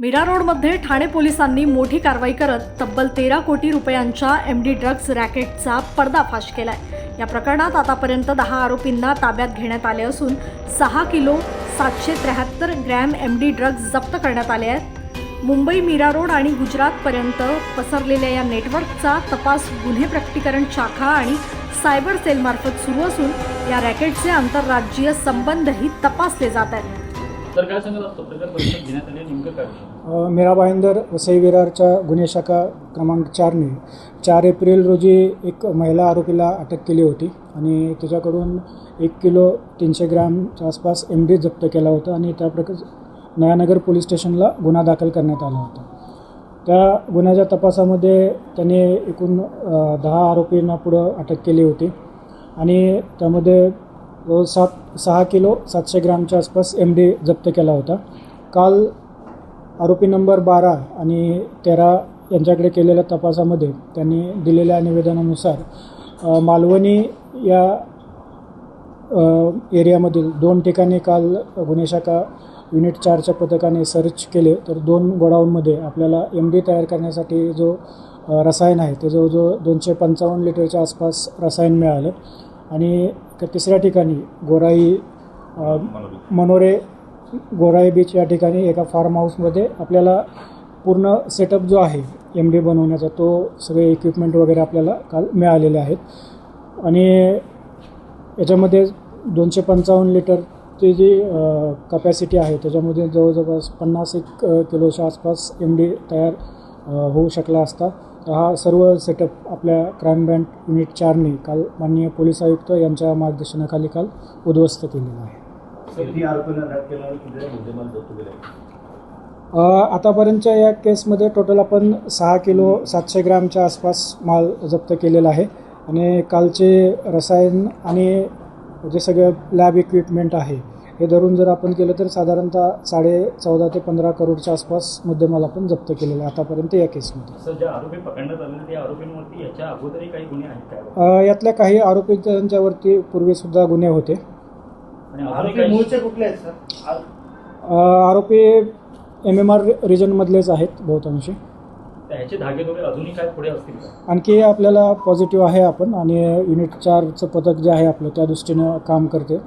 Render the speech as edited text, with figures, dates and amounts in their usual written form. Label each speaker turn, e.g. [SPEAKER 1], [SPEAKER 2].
[SPEAKER 1] मीरा रोडमध्ये ठाणे पोलिसांनी मोठी कारवाई करत तब्बल 13 कोटी रुपयांच्या एमडी ड्रग्ज रॅकेटचा पर्दाफाश केलाय। या प्रकरणात आतापर्यंत 10 आरोपींना ताब्यात घेण्यात आले असून 6 किलो 773 ग्रॅम एमडी ड्रग्ज जप्त करण्यात आले आहेत। मुंबई मीरा रोड आणि गुजरातपर्यंत पसरलेल्या या नेटवर्कचा तपास गुन्हे प्रकटीकरण शाखा आणि सायबर सेलमार्फत सुरू असून या रॅकेटचे आंतरराज्यीय संबंधही तपासले जात आहेत।
[SPEAKER 2] तर काय सांगाल आता प्रकार परिषद घेण्यात आले नेमकं काय?
[SPEAKER 3] मीरा भाईंदर वसई विरारच्या गुन्हे शाखा क्रमांक 4ने 4 एप्रिल रोजी एक महिला आरोपीला अटक केली होती आणि त्याच्याकडून 1 किलो 300 ग्रॅमच्या आसपास एमडी जप्त केला होता आणि त्या प्रकार नयानगर पोलीस स्टेशनला गुन्हा दाखल करण्यात आला होता। त्या गुन्ह्याच्या तपासामध्ये त्यांनी एकूण 10 आरोपींना पुढं अटक केली होती आणि त्यामध्ये 6 किलो 700 ग्रॅमच्या आसपास एमडी जप्त केला होता। काल आरोपी नंबर 12 आणि 13 यांच्याकडे केलेल्या तपासामध्ये त्यांनी दिलेल्या निवेदनानुसार मालवणी या एरियामधील 2 ठिकाणी काल गुन्हे शाखा युनिट 4च्या पथकाने सर्च केले तर 2 गोडाऊनमध्ये आपल्याला एमडी तयार करण्यासाठी जो रसायन आहे ते जवळजवळ 255 लिटरच्या आसपास रसायन मिळालं आणि तिसऱ्या ठिकाणी मनोरे गोराई बीच या ठिकाणी एका फार्म हाऊसमध्ये आपल्याला पूर्ण सेटअप जो आहे एमडी बनवण्याचा तो सगळे इक्विपमेंट वगैरे आपल्याला काल मिळालेले आहेत आणि याच्यामध्ये 255 लिटरची जी कपॅसिटी आहे त्याच्यामध्ये जवळजवळ 50 किलोच्या आसपास एमडी तयार होऊ शकला असता। हा सर्व सेटअप आपल्या क्राईम ब्रँच युनिट 4ने काल माननीय पोलीस आयुक्त यांच्या मार्गदर्शनाखाली काल उद्ध्वस्त केलेला आहे। आतापर्यंतच्या या केसमध्ये टोटल आपण 6 किलो 700 ग्रॅमच्या आसपास माल जप्त केलेला आहे आणि कालचे रसायन आणि जे सगळं लॅब इक्विपमेंट आहे हे धरून जर आपण केलं तर साधारणतः 14.5 ते 15 करोडच्या आसपास मुद्देमाल आपण जप्त केलेला आहे आतापर्यंत या केसमध्ये।
[SPEAKER 2] सर, ज्या आरोपी पकडण्यात आले त्या आरोपींवरती याच्या अगोदरही काही गुन्हे आहेत का?
[SPEAKER 3] यातल्या काही आरोपींच्यावरती पूर्वीसुद्धा गुन्हे होते।
[SPEAKER 2] आरोपी मूळचे कुठले आहेत सर?
[SPEAKER 3] आरोपी MMR रिजनमधलेच आहेत बहुतांशी।
[SPEAKER 2] त्याचे धागेदोरे अजूनही काय पुढे असतील का?
[SPEAKER 3] आणखी आपल्याला पॉझिटिव्ह आहे आपण आणि युनिट 4चं पथक जे आहे आपलं त्या दृष्टीनं काम करते।